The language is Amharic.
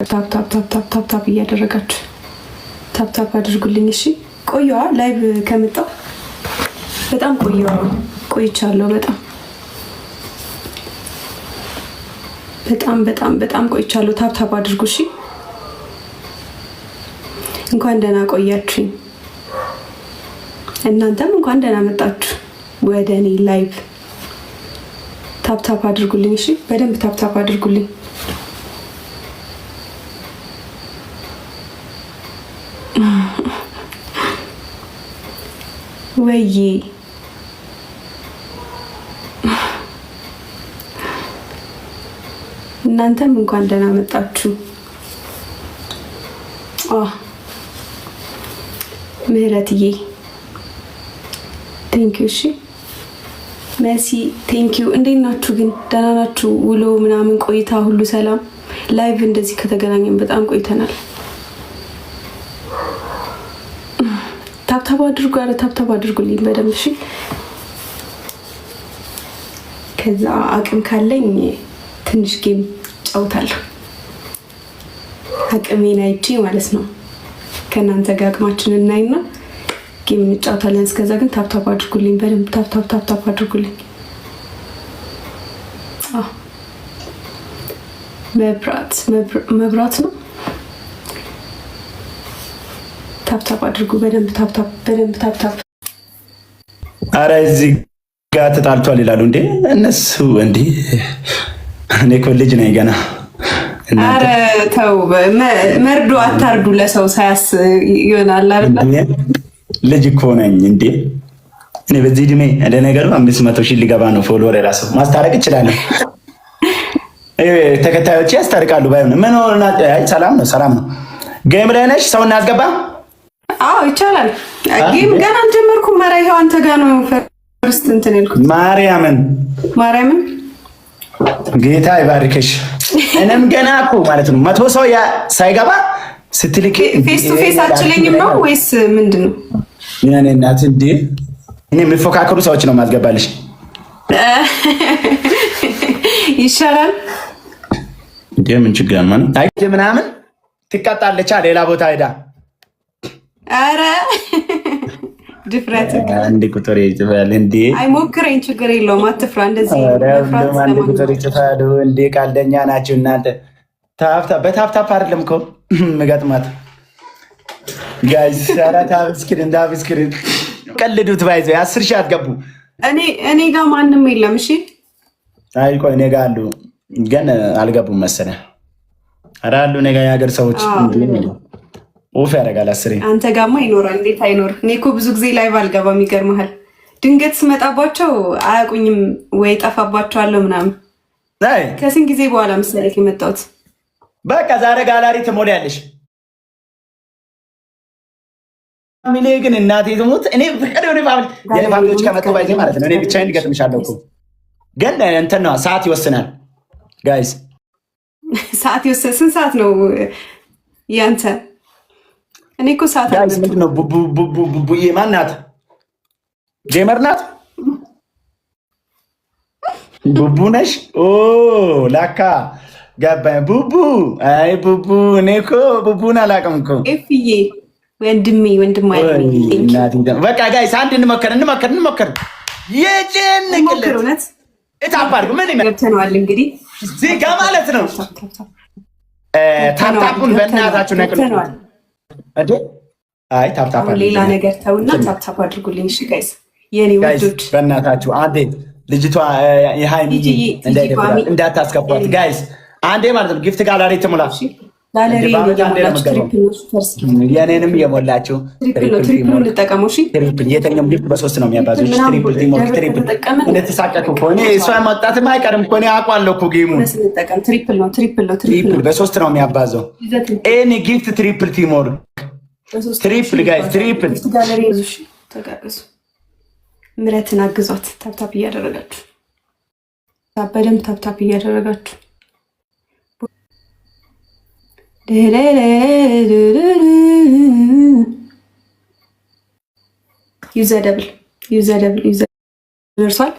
ታፕ ታፕ ታፕ ታፕ ታፕ ታፕ እያደረጋችሁ ታፕ ታፕ አድርጉልኝ። እሺ ቆየዋ ላይቭ ከመጣሁ በጣም ቆይቻለሁ። በጣም ቆይቻለሁ። ታፕ ታፕ አድርጉ። እሺ እንኳን ደህና ቆያችሁኝ። እናንተም እንኳን ደህና መጣችሁ ወደ እኔ ላይቭ። ታፕ ታፕ አድርጉልኝ። እሺ በደንብ ታፕ ታፕ አድርጉልኝ። ወይዬ እናንተም እንኳን ደህና መጣችሁ። ምህረትዬ ቴንኪዩ። እሺ መሲ ቴንኪዩ። እንዴት ናችሁ ግን? ደህና ናችሁ? ውሎ ምናምን ቆይታ ሁሉ ሰላም? ላይቭ እንደዚህ ከተገናኘን በጣም ቆይተናል። ታብታብ አድርጉ። ኧረ ታብታብ አድርጉልኝ በደንብ እሺ። ከዛ አቅም ካለኝ ትንሽ ጌም ጫውታለሁ። አቅሜን አይቼ ማለት ነው። ከእናንተ ጋር አቅማችን እናይና ጌም እንጫወታለን። እስከዛ ግን ታብታብ አድርጉልኝ በደንብ ታብታብ አድርጉልኝ። መብራት ነው። ታፕታፕ አድርጉ በደንብ ታፕታፕ። አረ እዚህ ጋር ተጣልቷል ይላሉ እንዴ እነሱ እንዴ? እኔ እኮ ልጅ ነኝ ገና። አረ ተው መርዶ አታርዱ ለሰው ሳያስ ይሆናል አይደል? ልጅ እኮ ነኝ እንዴ እኔ በዚህ እድሜ እንደ ነገሩ 500 ሺህ ሊገባ ነው። ፎሎወር ራሱ ማስታረቅ እችላለሁ። ተከታዮቼ ያስታርቃሉ ባይሆን ምን ሆነ? ሰላም ነው። ጌም ላይ ነሽ? ሰው እናስገባ? አዎ ይቻላል። ጌም ገና አልጀመርኩም። ይኸው አንተ ጋር ነው ፈርስት እንትን ያልኩት። ማርያምን ጌታ ይባርክሽ። እኔም ገና እኮ ማለት ነው 100 ሰው ሳይገባ ስትልቂ ፌስ ቱ ፌስ አትችለኝም ነው ወይስ ምንድን ነው? ምን እናት እንዴ እኔ የሚፎካከሩ ሰዎች ነው ማስገባልሽ። ይሻላል እንዴ ምን ችግር አለ? አይ ምናምን ትቀጣለች ሌላ ቦታ ሄዳ። አረ ድፍረት አንድ ቁጥር ይጽፋል እንዴ? አይ ሞክረኝ፣ ችግር የለውም አትፍራ። እንደዚህ አንድ ቁጥር ይጽፋል እንዴ? ቀልደኛ ናችሁ እናንተ። በታፕታፕ አይደለም እኮ መጋጥማት ጋይስ። ኧረ ታብ ስክሪን ቀልዱት። ባይዘ 10 ሺህ አትገቡ። እኔ ጋር ማንም የለም። እሺ አይ ቆይ እኔ ጋር አሉ ግን አልገቡም መሰለህ። ኧረ አሉ እኔ ጋር የሀገር ሰዎች ኦፍ ያደርጋል። 10 አንተ ጋማ ይኖራል። እንዴት አይኖር? እኔ እኮ ብዙ ጊዜ ላይቭ አልገባም። ይገርምሃል። ድንገት ስመጣባቸው አያውቁኝም ወይ ጠፋባቸዋለሁ ምናምን። ከስንት ጊዜ በኋላ መሰለኝ የመጣሁት። በቃ ዛሬ ጋላሪ ትሞላለሽ። ፋሚሊ ግን እናቴ ትሙት እኔ ፍቅር የሆነ ፋሚሊዎች ከመጡ ባይዜ ማለት ነው። እኔ ብቻዬን ልገጥምሻለሁ እኮ ግን እንትን ነው ሰዓት ይወስናል ጋይስ። ሰዓት ይወስናል። ስንት ሰዓት ነው ያንተ? እኔ እኮ ሰዓት ጋይስ ምንድን ነው ቡቡዬ ማን ናት? ጄመር ናት? ቡቡ ነሽ? ኦ ላካ ገባኝ። ቡቡ አይ ቡቡ እኔ እኮ ቡቡን አላውቅም እኮ። ኤፍዬ ወንድሜ በቃ ጋይስ አንድ እንሞክር። የጭንቅለት እታባርጉ ምን ይመርተናል እንግዲህ እዚህ ጋር ማለት ነው። ታፕታፑን በእናታችሁ ነቅሉ። አይ ታፕታፕ ሌላ ነገር ተውና ታፕታፕ አድርጉልኝ። እሺ ጋይስ የኔ ወዶች በእናታችሁ አንዴ ልጅቷ የሃይሚ እንዳታስገቧት ጋይስ። አንዴ ማለት ነው ጊፍት ጋላሪ ትሙላ። የኔንም የሞላችሁ ትሪፕል እንጠቀመው። እሺ ትሪፕል የተኛም ጊፍት በ3 ነው የሚያባዙ። ትሪፕል እንደተሳቀቁ እኮ እኔ እሷ ማጣትም አይቀርም እኮ እኔ አውቃለሁ እኮ ጌሙን። ትሪፕል በ3 ነው የሚያባዘው። ኤኒ ጊፍት ትሪፕል ቲሞር ትሪፕል ጋይስ ትሪፕል ተጋገዙ። ምረትን አግዟት። ታፕታፕ እያደረጋችሁ በደንብ ታፕታፕ እያደረጋችሁ ዩዘ ደብል ደርሷል።